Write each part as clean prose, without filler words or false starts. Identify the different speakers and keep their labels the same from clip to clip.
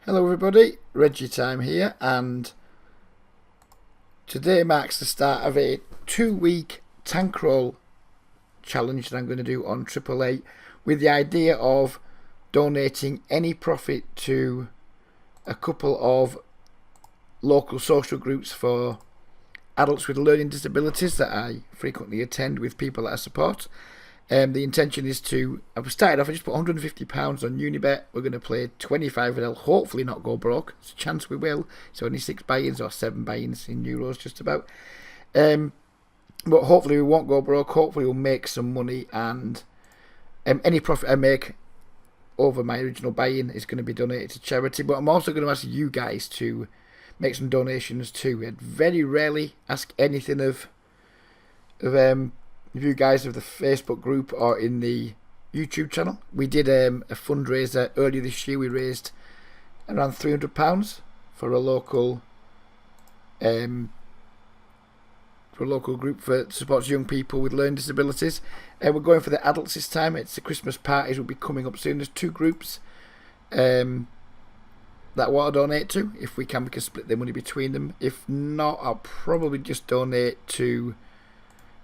Speaker 1: Hello everybody, Reggie Time here, and today marks the start of a 2-week tank roll challenge that I'm going to do on AAA with the idea of donating any profit to a couple of local social groups for adults with learning disabilities that I frequently attend with people that I support. The intention is I've started off, I just put £150 on Unibet. We're going to play 25 and I'll hopefully not go broke. There's a chance we will. It's only 6 buy-ins or 7 buy-ins in euros just about. But hopefully we won't go broke. Hopefully we'll make some money, and any profit I make over my original buy-in is going to be donated to charity. But I'm also going to ask you guys to make some donations too. I very rarely ask anything of you guys of the Facebook group or in the YouTube channel. We did a fundraiser earlier this year. We raised around £300 for a local group that supports young people with learning disabilities. We're going for the adults this time. It's the Christmas parties will be coming up soon. There's 2 groups that I want to donate to. If we can split the money between them. If not, I'll probably just donate to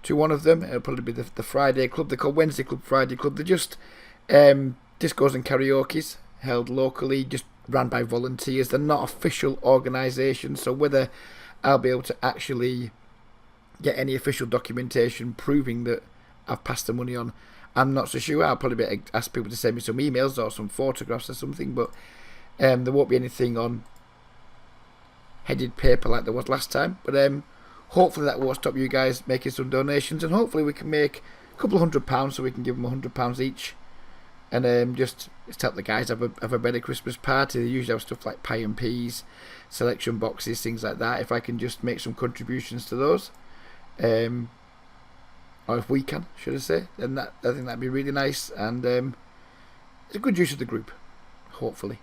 Speaker 1: one of them. It'll probably be the Friday Club. They're called Wednesday Club, Friday Club. They're just discos and karaoke's held locally, just ran by volunteers. They're not official organisations, so whether I'll be able to actually get any official documentation proving that I've passed the money on, I'm not so sure. I'll probably be ask people to send me some emails or some photographs or something, but there won't be anything on headed paper like there was last time. But hopefully that won't stop you guys making some donations, and hopefully we can make a couple of £100 so we can give them £100 each, and just help the guys have a better Christmas party. They usually have stuff like pie and peas, selection boxes, things like that. If I can just make some contributions to those, or if we can, should I say, then I think that'd be really nice, and it's a good use of the group, hopefully.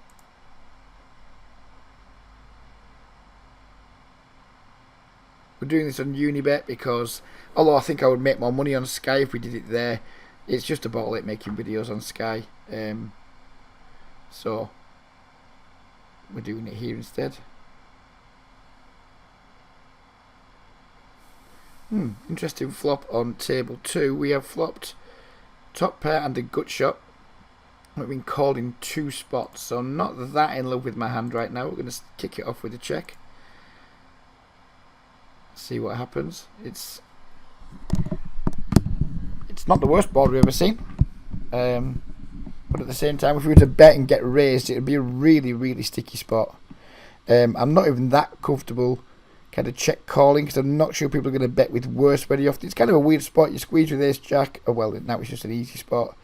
Speaker 1: We're doing this on Unibet because, although I think I would make more money on Sky if we did it there, it's just about like making videos on Sky. So we're doing it here instead. Interesting flop on table 2. We have flopped top pair and a gut shot. We've been called in 2 spots, so I'm not that in love with my hand right now. We're going to kick it off with a check. See what happens. It's not the worst board we've ever seen, but at the same time, if we were to bet and get raised, it would be a really, really sticky spot. I'm not even that comfortable kind of check calling, because I'm not sure people are going to bet with worse very often. It's kind of a weird spot. You squeeze with ace jack, oh well, now it's just an easy spot,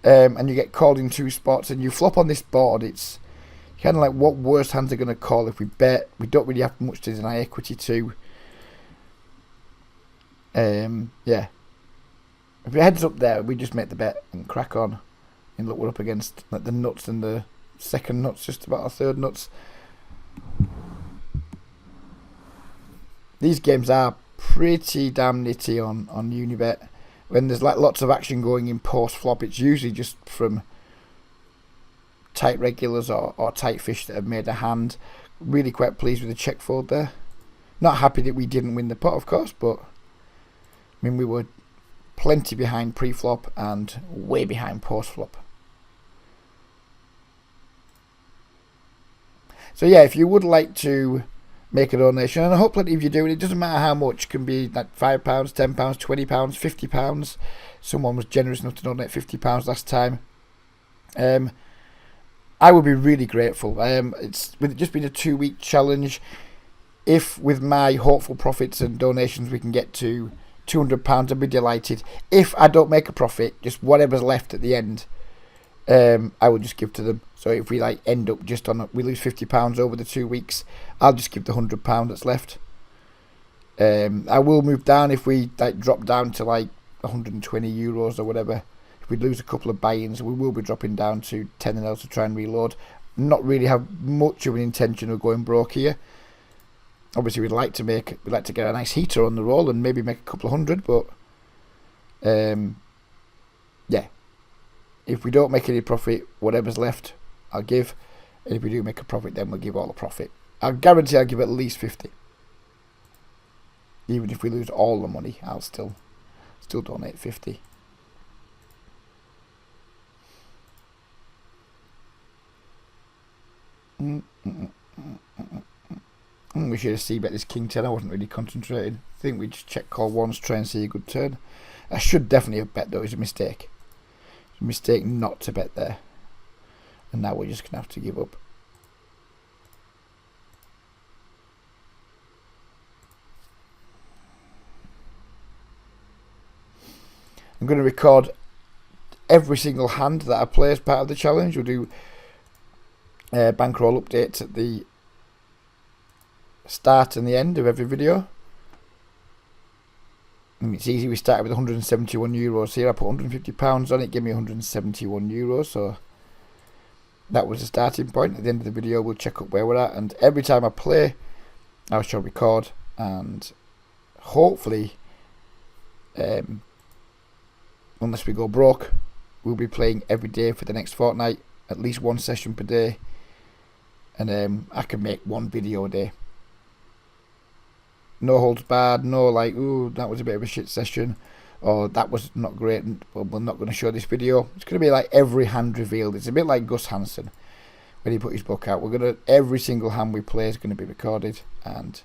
Speaker 1: and you get called in 2 spots and you flop on this board. It's kind of like, what worse hands are going to call if we bet? We don't really have much to deny equity to. Yeah, if it heads up there, we just make the bet and crack on. And look, we're up against like the nuts and the second nuts, just about our third nuts. These games are pretty damn nitty on Unibet. When there's like lots of action going in post flop, it's usually just from tight regulars or tight fish that have made a hand. Really quite pleased with the check fold there. Not happy that we didn't win the pot, of course, but I mean, we were plenty behind pre-flop and way behind post-flop. So yeah, if you would like to make a donation, and I hope plenty of you do, and it doesn't matter how much, it can be like £5, £10, £20, £50. Someone was generous enough to donate £50 last time. I would be really grateful. It's with it just been a 2-week challenge. If with my hopeful profits and donations we can get to £200, I'd be delighted. If I don't make a profit, just whatever's left at the end, I will just give to them. So if we like end up just on we lose £50 over the 2 weeks, I'll just give the £100 that's left. I will move down if we like drop down to like 120 euros or whatever. If we lose a couple of buy-ins, we will be dropping down to 10 and L to try and reload. Not really have much of an intention of going broke here. Obviously, we'd like to get a nice heater on the roll and maybe make a couple of hundred, but yeah, if we don't make any profit, whatever's left, I'll give. And if we do make a profit, then we'll give all the profit. I guarantee I'll give at least 50. Even if we lose all the money, I'll still donate 50. We should have c-bet this king 10. I wasn't really concentrating. I think we just check call once, try and see a good turn. I should definitely have bet though. It's a mistake. It's a mistake not to bet there. And now we're just going to have to give up. I'm going to record every single hand that I play as part of the challenge. We'll do bankroll updates at the start and the end of every video. I mean, it's easy. We started with 171 euros here. I put 150 pounds on it, gave me 171 euros. So that was the starting point. At the end of the video, we'll check up where we're at. And every time I play, I shall record. And hopefully, unless we go broke, we'll be playing every day for the next fortnight. At least one session per day. And I can make one video a day. No holds barred, no like, ooh, that was a bit of a shit session, or that was not great, and well, we're not going to show this video. It's going to be like every hand revealed. It's a bit like Gus Hansen when he put his book out. Every single hand we play is going to be recorded and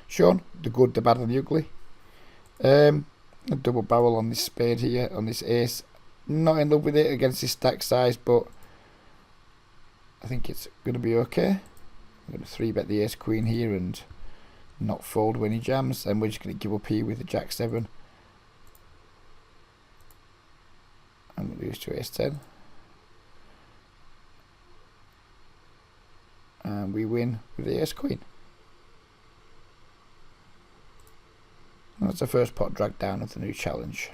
Speaker 1: shown, the good, the bad, and the ugly. A double barrel on this spade here, on this ace. Not in love with it against this stack size, but I think it's going to be okay. I'm going to 3-bet the ace queen here and not fold when he jams, and we're just going to give up here with the jack 7 and lose to ace 10, and we win with the ace queen. And that's the first pot drag down of the new challenge.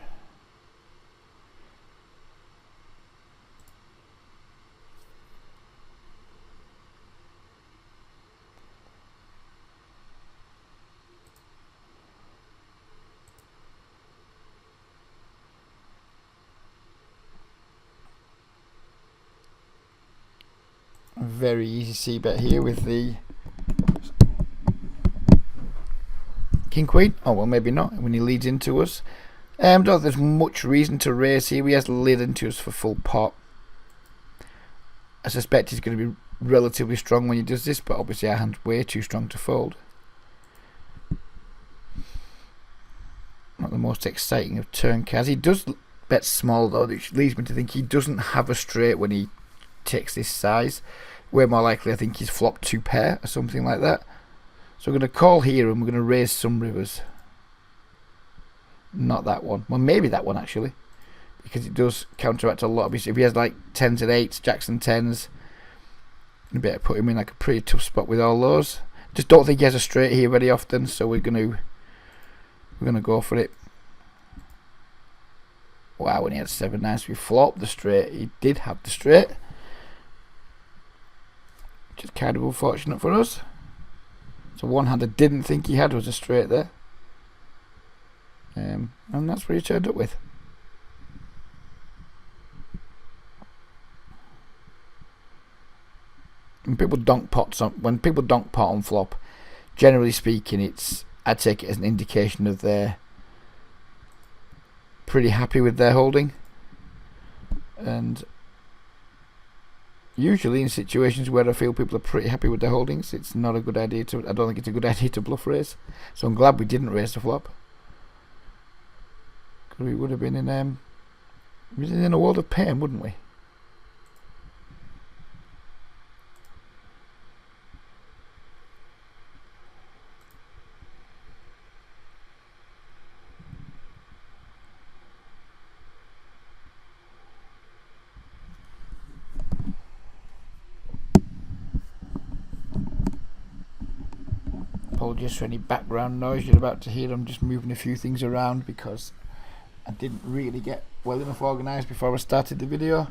Speaker 1: Very easy c-bet here with the king queen. Oh well, maybe not when he leads into us. Don't think there's much reason to raise here. He has lead into us for full pot. I suspect he's going to be relatively strong when he does this, but obviously our hand's way too strong to fold. Not the most exciting of turn cards. He does bet small though, which leads me to think he doesn't have a straight when he takes this size. Way more likely I think he's flopped 2 pair or something like that. So we're going to call here and we're going to raise some rivers. Not that one. Well, maybe that one actually, because it does counteract a lot of his. If he has like 10s and 8s, jacks and 10s, you better put him in like a pretty tough spot with all those. Just don't think he has a straight here very often, so we're going to go for it. Wow, when he had 7 9s, we flopped the straight. He did have the straight, which is kind of unfortunate for us. So one hand I didn't think he had was a straight there. And that's what he turned up with. When people donk pot on flop, generally speaking, I take it as an indication of they're pretty happy with their holding. And usually in situations where I feel people are pretty happy with their holdings, it's not a good idea I don't think it's a good idea to bluff raise. So I'm glad we didn't raise the flop, because we would have been in a world of pain, wouldn't we? Apologies for any background noise you're about to hear. I'm just moving a few things around because I didn't really get well enough organised before I started the video.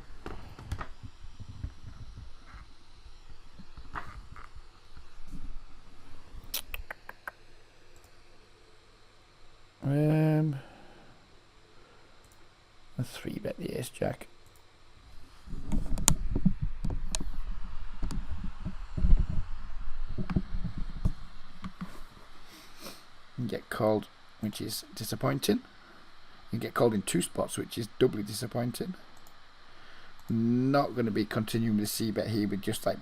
Speaker 1: A 3-bet the ace jack. You get called, which is disappointing. You get called in 2 spots, which is doubly disappointing. Not going to be continuing with the c-bet here with just like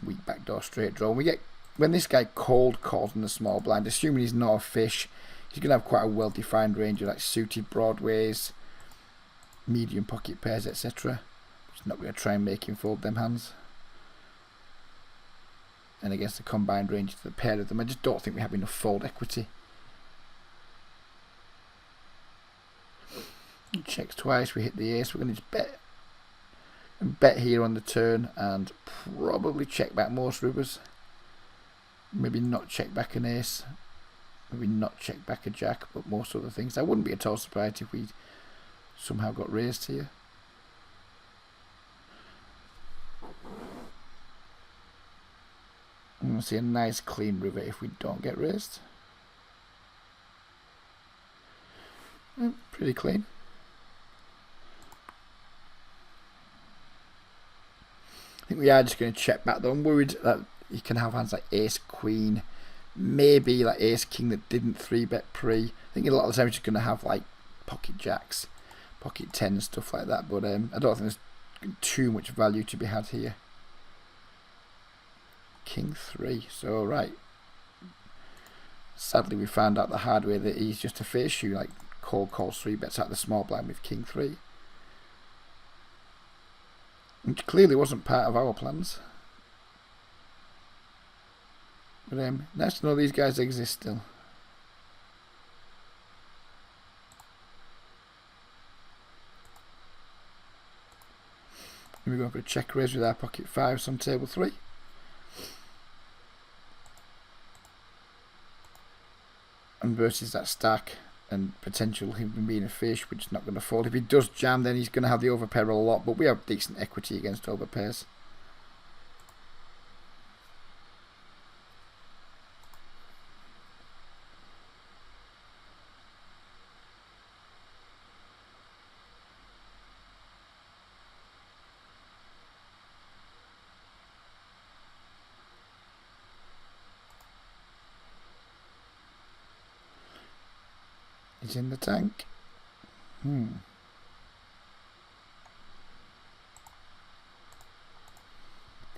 Speaker 1: weak backdoor straight draw. We get, when this guy cold calls in the small blind, assuming he's not a fish, he's going to have quite a well defined range of like suited broadways, medium pocket pairs, etc. Just not going to try and make him fold them hands. And against the combined range of the pair of them, I just don't think we have enough fold equity. He checks twice, we hit the ace. We're going to just bet here on the turn and probably check back most rivers. Maybe not check back an ace, maybe not check back a jack, but most other things. I wouldn't be at all surprised if we somehow got raised here. And we'll see a nice clean river if we don't get raised. Pretty clean. I think we are just going to check back though. I'm worried that you can have hands like ace queen, maybe like ace king that didn't 3-bet pre. I think a lot of the time you're just going to have like pocket jacks, pocket 10s, stuff like that, but I don't think there's too much value to be had here. King 3, so right. Sadly we found out the hard way that he's just a face shoe, like cold calls 3-bets out the small blind with King 3. Which clearly wasn't part of our plans. But nice to know these guys exist still. We're going for a check raise with our pocket 5s on table 3. And versus that stack and potential him being a fish, which is not going to fold. If he does jam, then he's going to have the overpair a lot, but we have decent equity against overpairs. He's in the tank. I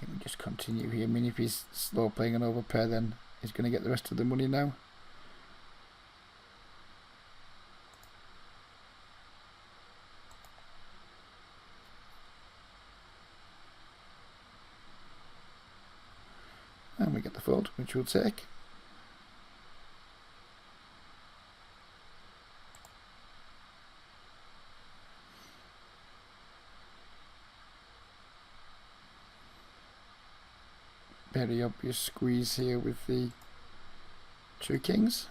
Speaker 1: think we just continue here. I mean, if he's slow playing an overpair, then he's going to get the rest of the money now. And we get the fold, which we'll take. Very obvious squeeze here with the 2 kings.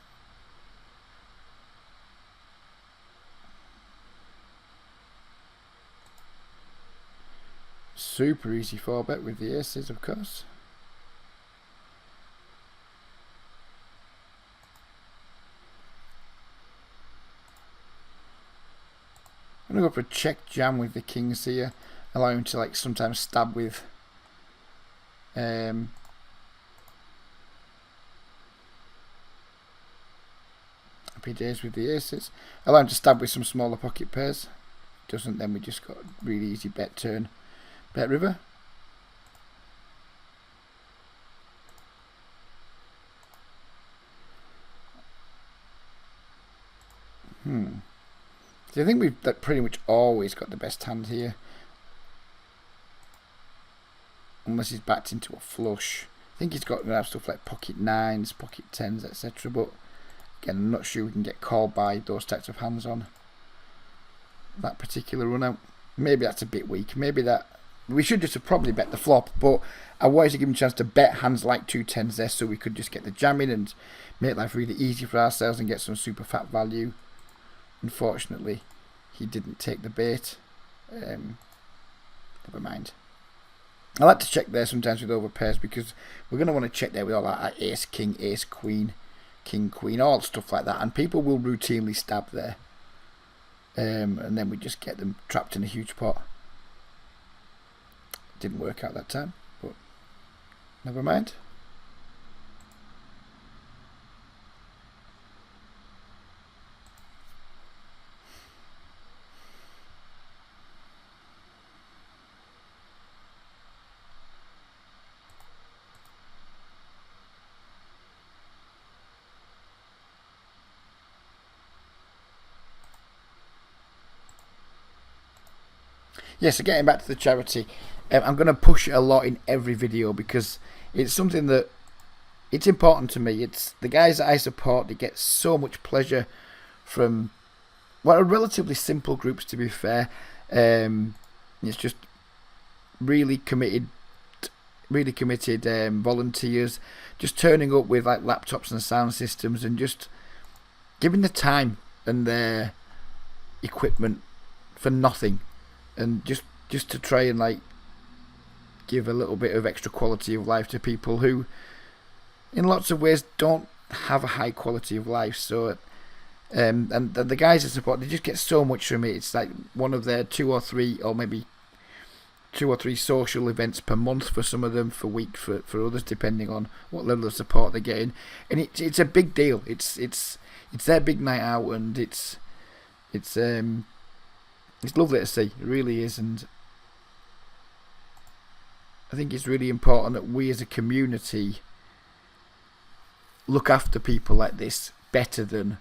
Speaker 1: Super easy 4-bet with the aces, of course. I'm going to go for a check jam with the kings here, allow him to like sometimes stab with happy days with the aces. Allow him to stab with some smaller pocket pairs. Doesn't, then we just got a really easy bet turn, bet river. So I think we've pretty much always got the best hand here. Unless he's backed into a flush. I think he's got to have stuff like pocket 9s, pocket 10s, etc. But again, I'm not sure we can get called by those types of hands on that particular run out. Maybe that's a bit weak. Maybe that we should just have probably bet the flop. But I wanted to give him a chance to bet hands like 2 10s there, so we could just get the jam in and make life really easy for ourselves and get some super fat value. Unfortunately, he didn't take the bait. Never mind. I like to check there sometimes with overpairs because we're going to want to check there with all that ace king, ace queen, king queen, all stuff like that, and people will routinely stab there, and then we just get them trapped in a huge pot. Didn't work out that time, but never mind. Yes, so getting back to the charity, I'm going to push it a lot in every video because it's something that it's important to me. It's the guys that I support. They get so much pleasure from what are relatively simple groups, to be fair. It's just really committed volunteers, just turning up with like laptops and sound systems and just giving the time and their equipment for nothing, and just to try and like give a little bit of extra quality of life to people who in lots of ways don't have a high quality of life. So and the guys that support, they just get so much from it. It's like one of their two or three social events per month for some of them, for week for others, depending on what level of support they're getting. And it's a big deal. It's their big night out, and it's lovely to see. It really is. And I think it's really important that we as a community look after people like this better than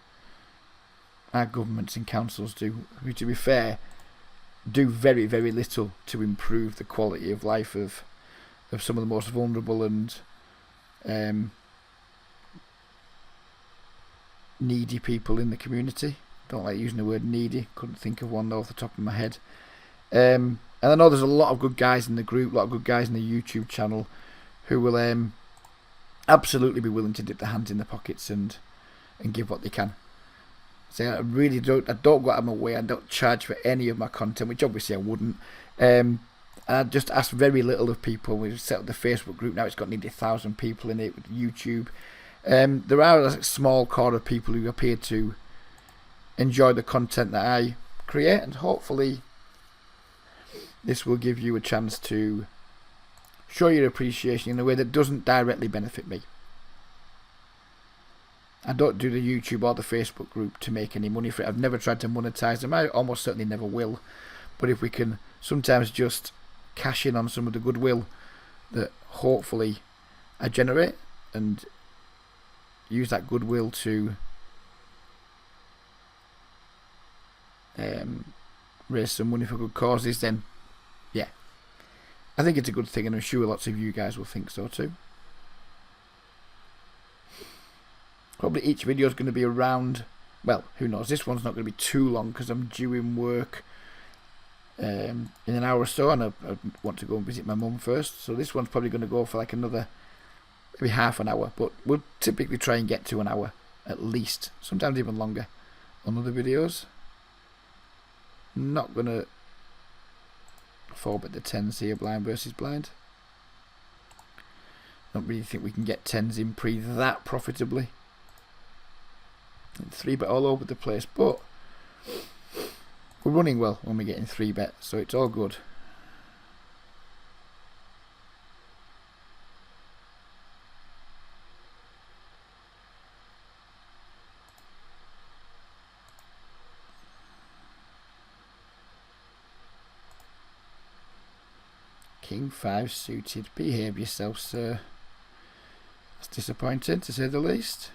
Speaker 1: our governments and councils do, who, to be fair, do very, very little to improve the quality of life of some of the most vulnerable and needy people in the community. Don't like using the word needy. Couldn't think of one off the top of my head. And I know there's a lot of good guys in the group, a lot of good guys in the YouTube channel who will absolutely be willing to dip their hands in their pockets and give what they can. So I really don't go out of my way. I don't charge for any of my content, which obviously I wouldn't. I just ask very little of people. We've set up the Facebook group now. It's got nearly 1,000 people in it with YouTube. There are a small core of people who appear to enjoy the content that I create, and hopefully this will give you a chance to show your appreciation in a way that doesn't directly benefit me. I don't do the YouTube or the Facebook group to make any money for it. I've never tried to monetize them. I almost certainly never will. But if we can sometimes just cash in on some of the goodwill that hopefully I generate, and use that goodwill to raise some money for good causes, then yeah, I think it's a good thing, and I'm sure lots of you guys will think so too. Probably each video is going to be around, well, who knows, this one's not going to be too long because I'm due in work in an hour or so, and I want to go and visit my mum first, so this one's probably going to go for like another maybe half an hour, but we'll typically try and get to an hour at least, sometimes even longer on other videos. Not going to fall bet the 10s here, blind versus blind. Don't really think we can get 10s in pre that profitably. 3-bet all over the place, but we're running well when we get in 3-bet, so it's all good. King 5 suited. Behave yourself, sir. That's disappointing, to say the least.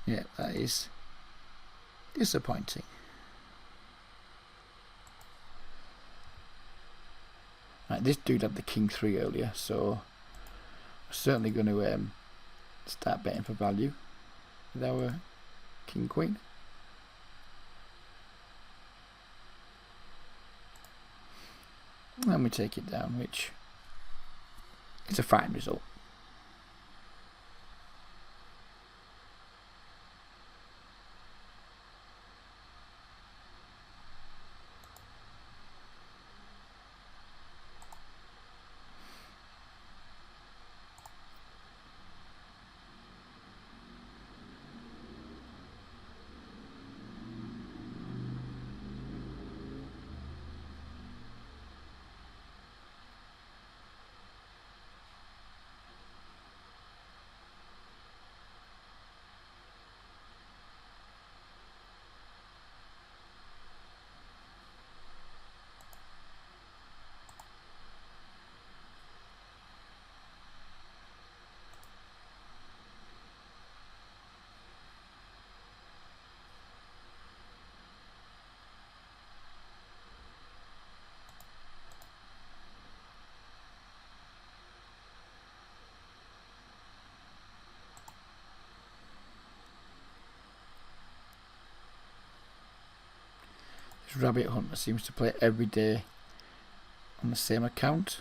Speaker 1: Yeah, that is disappointing. Right, this dude had the king 3 earlier, so we're certainly going to start betting for value with our king queen. And we take it down, which is a fine result. Rabbit Hunter seems to play every day on the same account,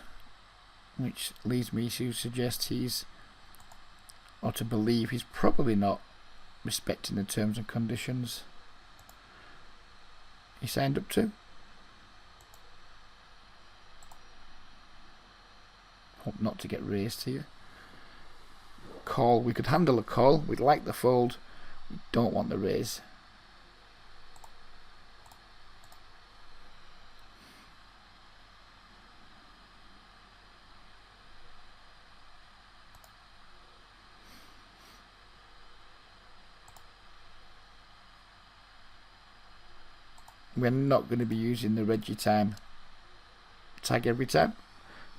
Speaker 1: which leads me to suggest or to believe he's probably not respecting the terms and conditions he signed up to. Hope not to get raised here. Call, we could handle a call, we'd like the fold, we don't want the raise. We're not going to be using the Reggie time tag every time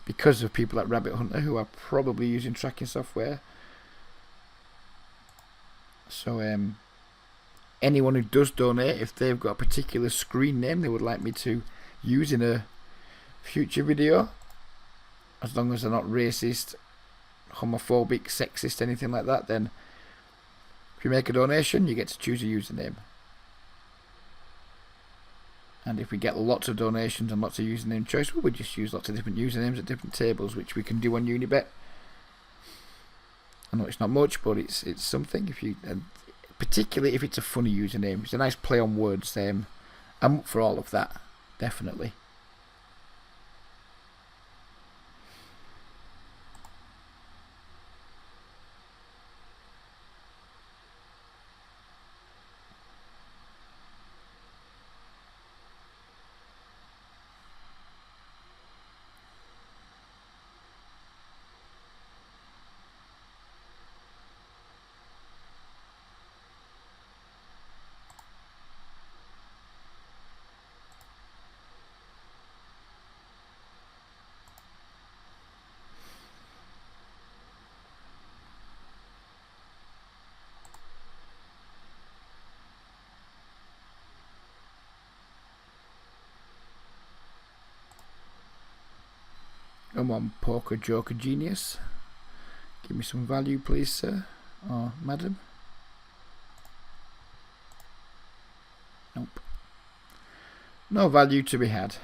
Speaker 1: because of people like Rabbit Hunter who are probably using tracking software. So anyone who does donate, if they've got a particular screen name they would like me to use in a future video, as long as they're not racist, homophobic, sexist, anything like that, then if you make a donation you get to choose a username. And if we get lots of donations and lots of username choice, we'll just use lots of different usernames at different tables, which we can do on Unibet. I know it's not much, but it's something. If you, particularly if it's a funny username, it's a nice play on words. I'm up for all of that, definitely. Come on, poker joker genius. Give me some value, please, sir. Or madam. Nope. No value to be had.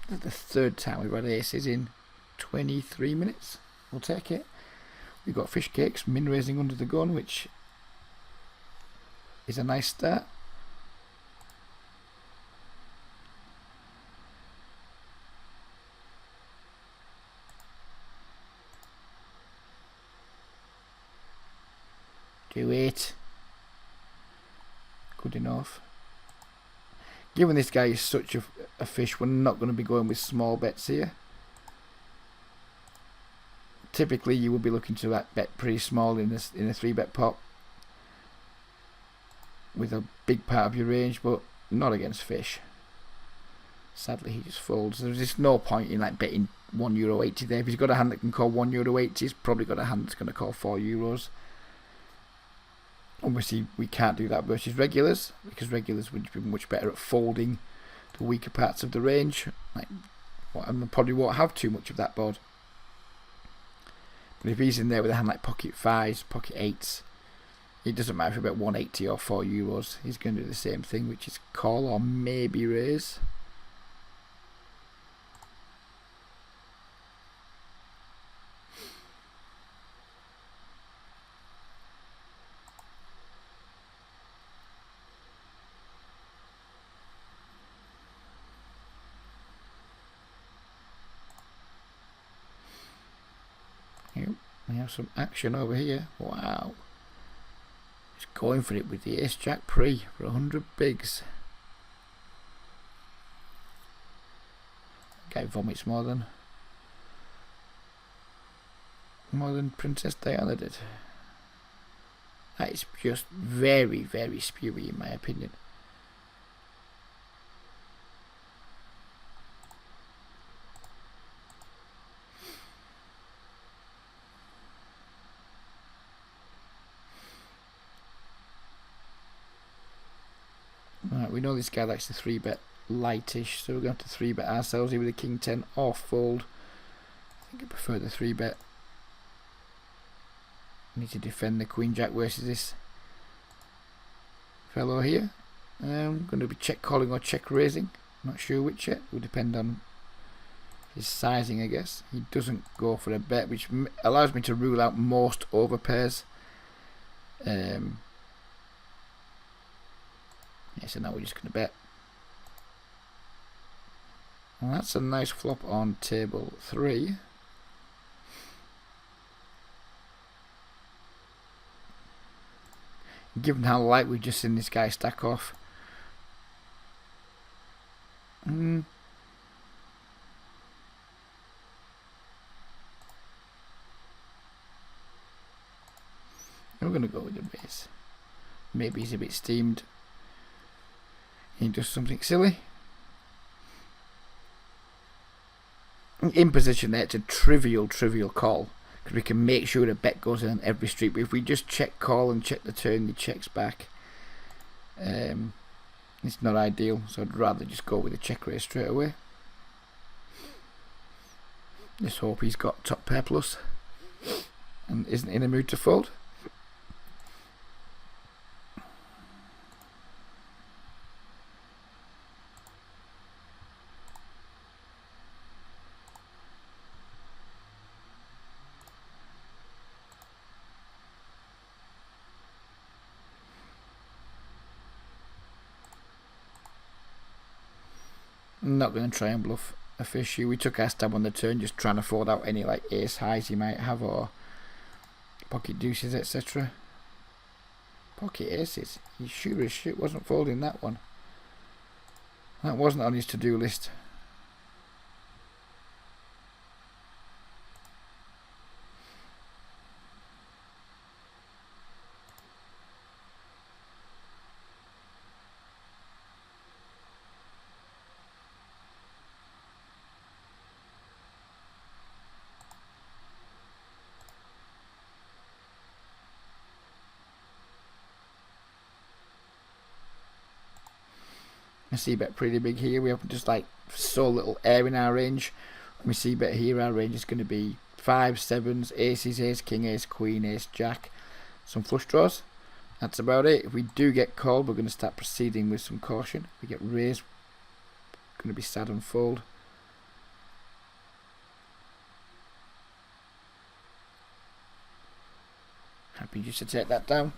Speaker 1: That's the third time we've had aces in 23 minutes. We'll take it. We've got fish cakes, min raising under the gun, which is a nice start. Do it. Good enough. Given this guy is such a fish, we're not going to be going with small bets here. Typically you will be looking to bet pretty small in a 3-bet pot with a big part of your range, but not against fish. Sadly he just folds. There's just no point in like betting €1.80 there. If he's got a hand that can call €1.80, he's probably got a hand that's going to call €4. Obviously we can't do that versus regulars, because regulars would be much better at folding the weaker parts of the range, and probably won't have too much of that board. But if he's in there with a hand like pocket 5s, pocket 8s, it doesn't matter if you bet 180 or €4, he's going to do the same thing, which is call or maybe raise. We have some action over here. Wow. He's going for it with the ace jack pre for 100 bigs. Guy vomits more than Princess Diana did. That is just very, very spewy in my opinion. Right, we know this guy likes to 3-bet lightish, so we're going to 3-bet ourselves here with a king 10 or fold. I think I prefer the 3-bet. Need to defend the queen jack versus this fellow here. Going to be check calling or check raising. Not sure which yet. Will depend on his sizing, I guess. He doesn't go for a bet, which allows me to rule out most over pairs. Yeah, so now we're just going to bet. And that's a nice flop on table 3. Given how light we've just seen this guy stack off. We're going to go with the raise. Maybe he's a bit steamed. He does something silly. In position there, it's a trivial call, because we can make sure the bet goes in on every street. But if we just check call and check the turn, he checks back. It's not ideal, so I'd rather just go with the check raise straight away. Just hope he's got top pair plus and isn't in a mood to fold. I'm not going to try and bluff a fish here. We took our stab on the turn, just trying to fold out any like ace highs he might have, or pocket deuces, etc. Pocket aces. He sure as shit wasn't folding that one. That wasn't on his to-do list. I see bet pretty big here. We have just like so little air in our range. We see bet here, our range is going to be 5s, 7s, aces, ace, king, ace, queen, ace, jack, some flush draws. That's about it. If we do get called, we're going to start proceeding with some caution. If we get raised, going to be sad and fold. Happy just to take that down.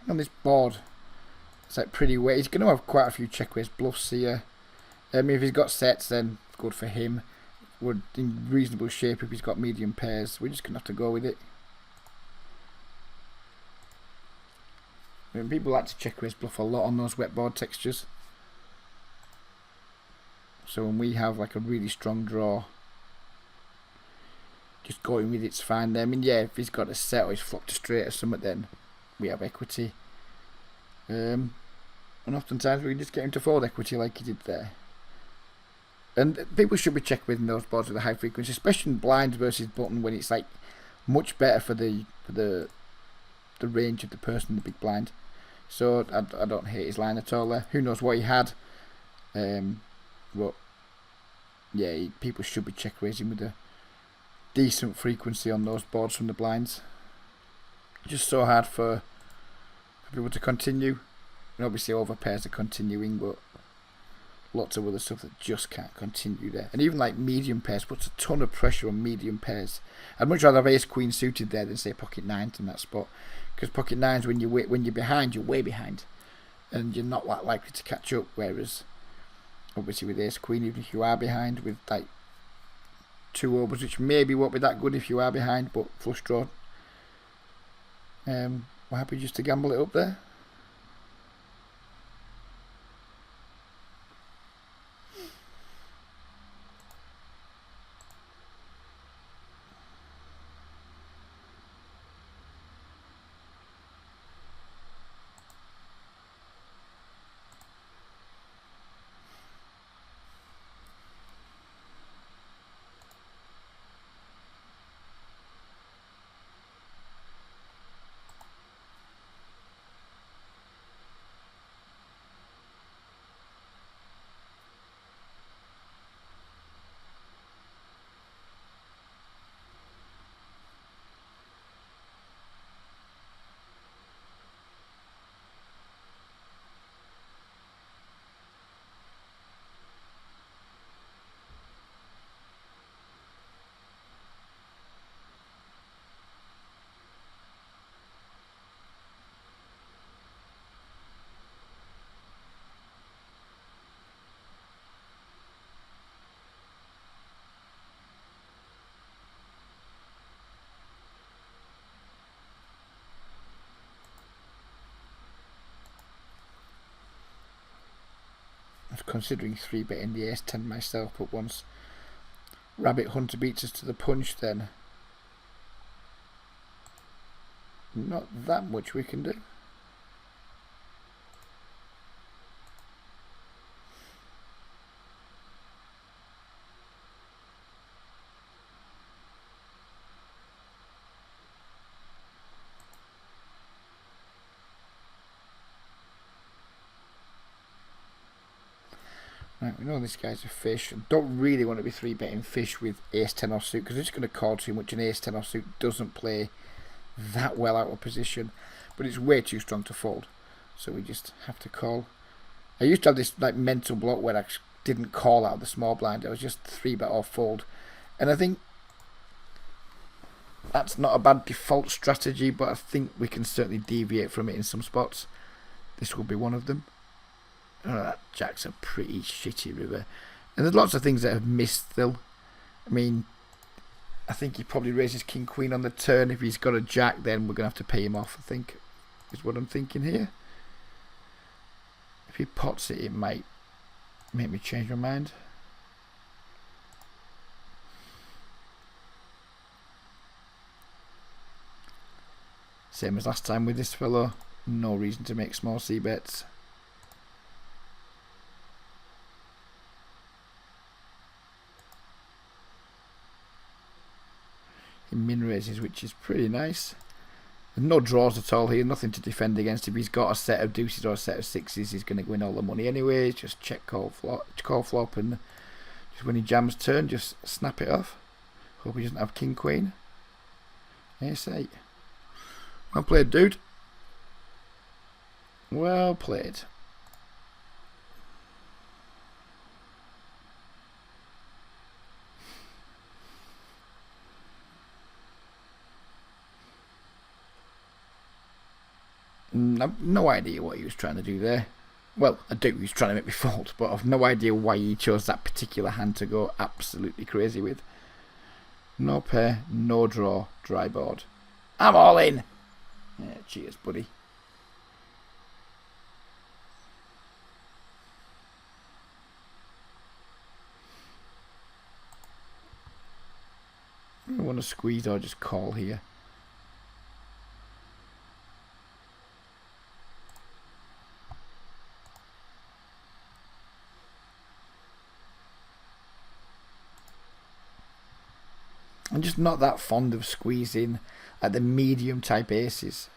Speaker 1: On this board, it's like pretty wet. He's going to have quite a few check raise bluffs here. If he's got sets, then good for him. We're in reasonable shape if he's got medium pairs. We're just going to have to go with it. People like to check raise bluff a lot on those wet board textures. So when we have like a really strong draw, just going with it's fine there. I mean, yeah, if he's got a set or he's flopped a straight or something, then we have equity. And oftentimes we can just get him to fold equity like he did there. And people should be check with those boards with a high frequency, especially in blinds versus button, when it's like much better for the range of the person in the big blind. So I don't hate his line at all there. Who knows what he had, but yeah, people should be check raising with a decent frequency on those boards from the blinds. Just so hard for people to continue, and obviously over pairs are continuing, but lots of other stuff that just can't continue there. And even like medium pairs puts a ton of pressure on medium pairs. I'd much rather have ace queen suited there than say pocket nines in that spot, because pocket nines, when you're behind, you're way behind, and you're not that likely to catch up. Whereas obviously with ace queen, even if you are behind with like two overs, which maybe won't be that good if you are behind, but flush draw, we're happy just to gamble it up there. considering 3-betting the ace-10 myself, but once Rabbit Hunter beats us to the punch, then not that much we can do. Right, we know this guy's a fish. Don't really want to be 3-betting fish with ace-10 offsuit because it's going to call too much, and ace-10 offsuit doesn't play that well out of position, but it's way too strong to fold, so we just have to call. I used to have this like mental block where I didn't call out of the small blind. I was just 3-bet or fold, and I think that's not a bad default strategy, but I think we can certainly deviate from it in some spots. This will be one of them. Oh, that jack's a pretty shitty river. And there's lots of things that have missed still. I mean, I think he probably raises king queen on the turn. If he's got a jack, then we're going to have to pay him off, I think, is what I'm thinking here. If he pots it, it might make me change my mind. Same as last time with this fellow. No reason to make small c bets. He min raises, which is pretty nice. There's no draws at all here, nothing to defend against. If he's got a set of deuces or a set of sixes, he's going to win all the money anyway. Just check call flop, and just when he jams turn, just snap it off. Hope he doesn't have king queen. Ace 8. Well played, dude. Well played. I've no idea what he was trying to do there. Well, I do, he was trying to make me fold, but I've no idea why he chose that particular hand to go absolutely crazy with. No pair, no draw, dry board. I'm all in! Yeah, cheers, buddy. I want to squeeze or just call here. I'm just not that fond of squeezing at the medium type aces.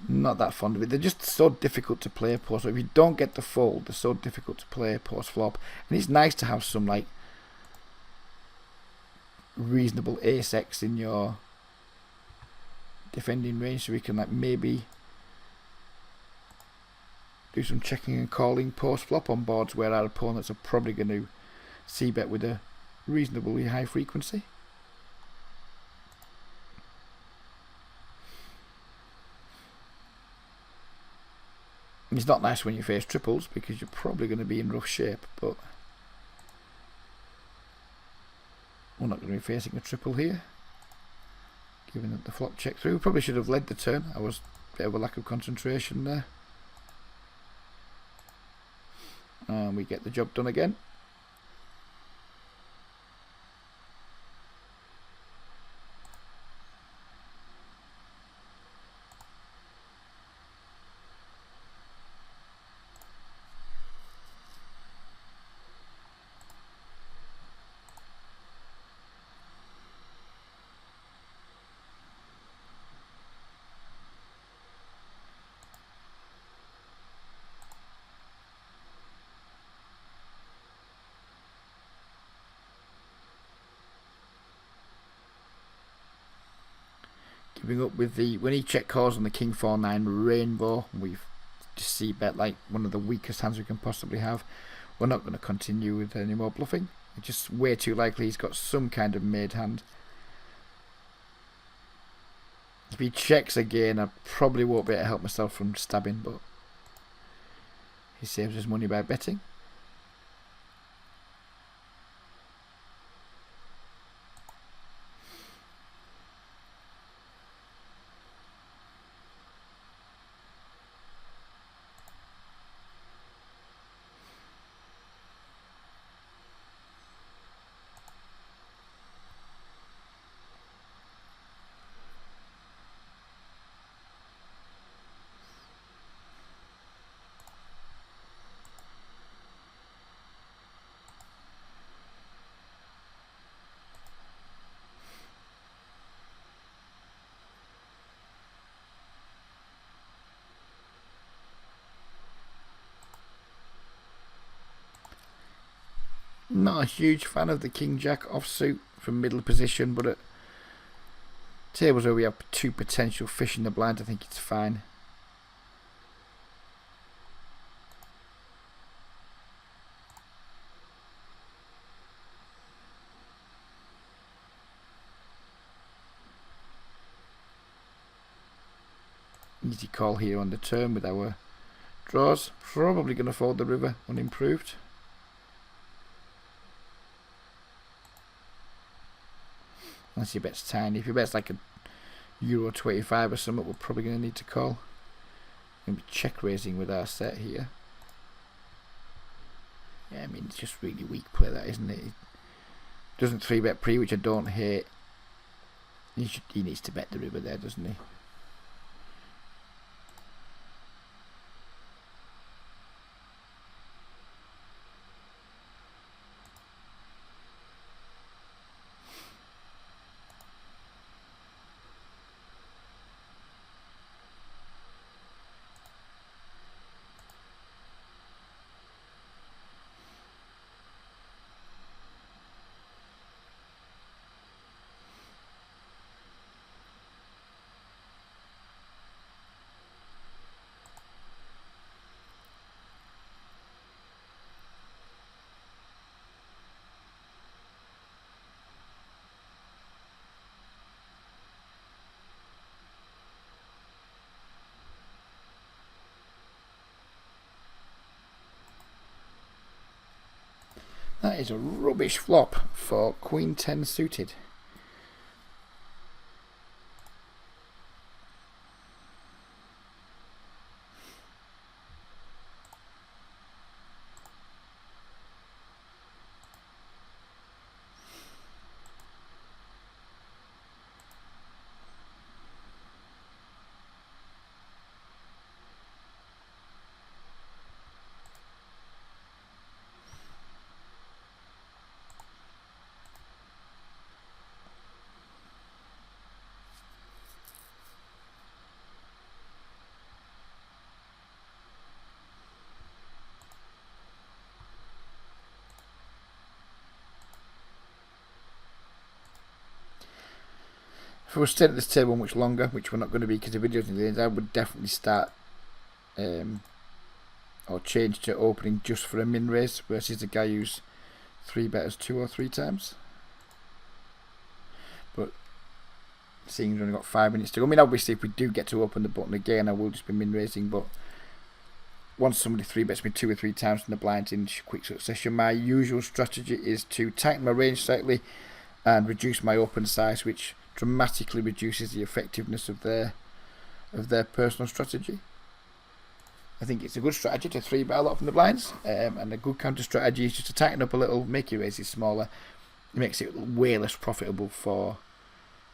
Speaker 1: Not that fond of it. They're just so difficult to play post. So if you don't get the fold, they're so difficult to play post flop. And it's nice to have some like reasonable ace X in your defending range, so we can like maybe do some checking and calling post flop on boards where our opponents are probably going to c-bet with a reasonably high frequency. It's not nice when you face triples because you're probably going to be in rough shape, but we're not going to be facing a triple here, given that the flop check through. Probably should have led the turn. I was a bit of a lack of concentration there. And we get the job done again. Giving up with the, when he check calls on the king 4-9 rainbow, we've just c-bet like one of the weakest hands we can possibly have. We're not going to continue with any more bluffing. It's just way too likely he's got some kind of made hand. If he checks again, I probably won't be able to help myself from stabbing, but he saves his money by betting. not a huge fan of the King Jack offsuit from middle position, but at tables where we have two potential fish in the blind, I think it's fine. Easy call here on the turn with our draws. Probably going to fold the river unimproved. Unless your bet's tiny. If your bet's like a Euro 25 or something, we're probably going to need to call. Going to be check raising with our set here. Yeah, I mean, it's just really weak play, that, isn't it? It doesn't 3-bet pre, which I don't hate. He needs to bet the river there, doesn't he? That is a rubbish flop for Queen 10 suited. If we were staying at this table much longer, which we're not going to be because the video's in the end, I would definitely start or change to opening just for a min raise versus the guy who's 3-betters 2 or 3 times. But seeing we've only got 5 minutes to go, I mean, obviously if we do get to open the button again, I will just be min raising, but once somebody 3-bets me 2 or 3 times in the blinds in quick succession, my usual strategy is to tighten my range slightly and reduce my open size, which dramatically reduces the effectiveness of their personal strategy. I think it's a good strategy to 3-bet a lot from the blinds, and a good counter strategy is just to tighten up a little, make your raises smaller. It makes it way less profitable for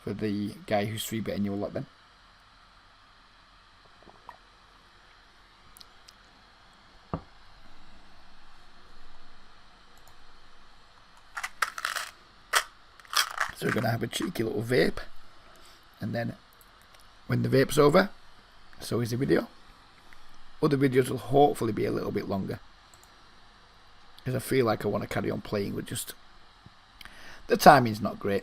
Speaker 1: the guy who's 3-betting you a lot then. So we're going to have a cheeky little vape, and then when the vape's over, so is the video. Other videos will hopefully be a little bit longer, because I feel like I want to carry on playing, with just the timing's not great.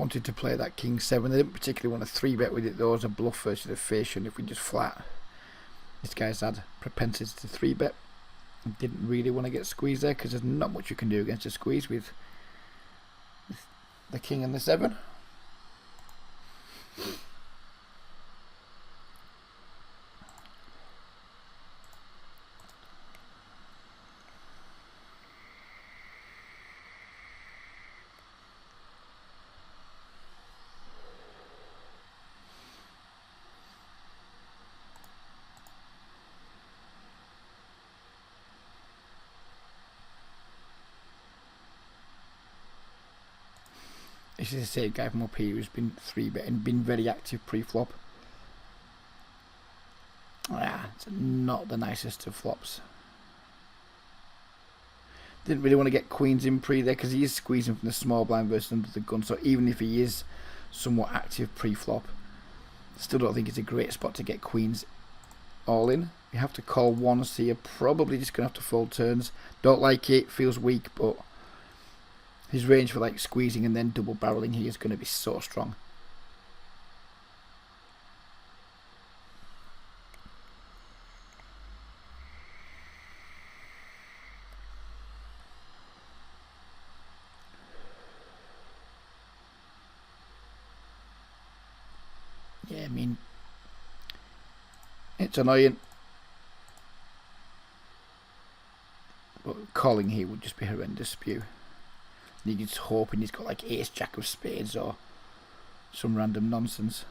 Speaker 1: wanted to play that king 7. They didn't particularly want to 3-bet with it though as a bluff versus a fish, and if we just flat, this guy's had propensity to 3-bet. Didn't really want to get squeezed there because there's not much you can do against a squeeze with the king and the 7. This is the same guy from up here who's been 3-betting, been very active pre-flop. It's not the nicest of flops. Didn't really want to get queens in pre there because he is squeezing from the small blind versus under the gun, so even if he is somewhat active pre-flop, still don't think it's a great spot to get queens all in. You have to call once here, probably just going to have to fold turns. Don't like it, feels weak, but his range for like squeezing and then double barreling here is going to be so strong. Yeah, I mean, it's annoying, but calling here would just be horrendous spew. You're just hoping he's got like ace jack of spades or some random nonsense.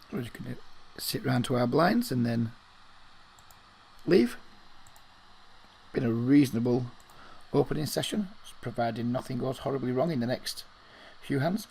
Speaker 1: We're just going to sit round to our blinds and then leave. Been a reasonable opening session, providing nothing goes horribly wrong in the next few hands.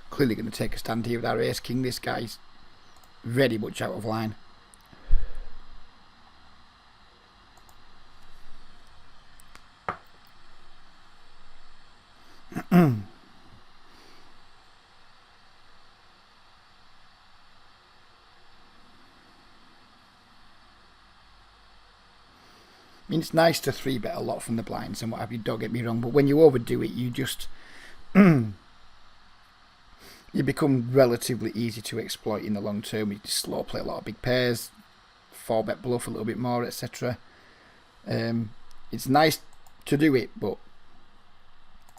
Speaker 1: Clearly going to take a stand here with our ace king. This guy's very much out of line. I mean, it's nice to 3-bet a lot from the blinds and what have you, don't get me wrong, but when you overdo it, you just you become relatively easy to exploit in the long term. You just slow play a lot of big pairs, 4-bet bluff a little bit more, etc. It's nice to do it, but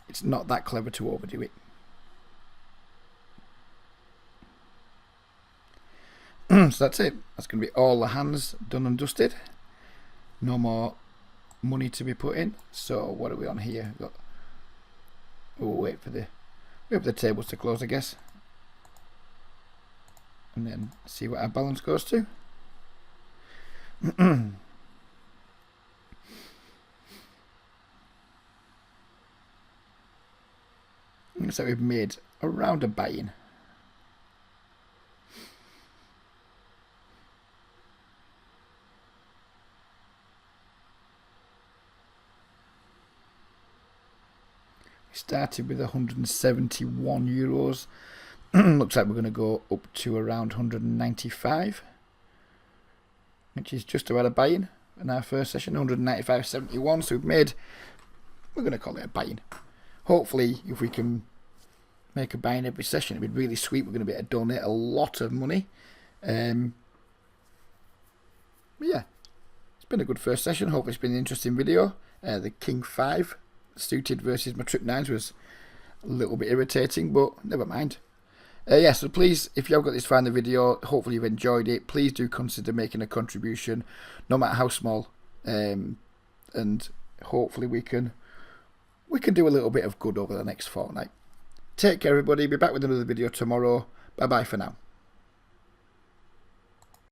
Speaker 1: it's not that clever to overdo it. So that's it. That's going to be all the hands done and dusted. No more money to be put in. So what are we on here? We'll wait for the tables to close, I guess, and then see what our balance goes to. going to say we've made around a buy-in. We started with €171. Looks like we're going to go up to around 195, which is just about a buy-in in our first session. 195.71. So we're going to call it a buy-in. Hopefully, if we can make a buy-in every session, it'd be really sweet. We're going to be able to donate a lot of money. But yeah, it's been a good first session. Hopefully it's been an interesting video. The King 5 suited versus my Trip 9s was a little bit irritating, but never mind. Yeah, so please, if you have got this far in the video, hopefully you've enjoyed it. Please do consider making a contribution, no matter how small, and hopefully we can do a little bit of good over the next fortnight. Take care, everybody. Be back with another video tomorrow. Bye bye for now.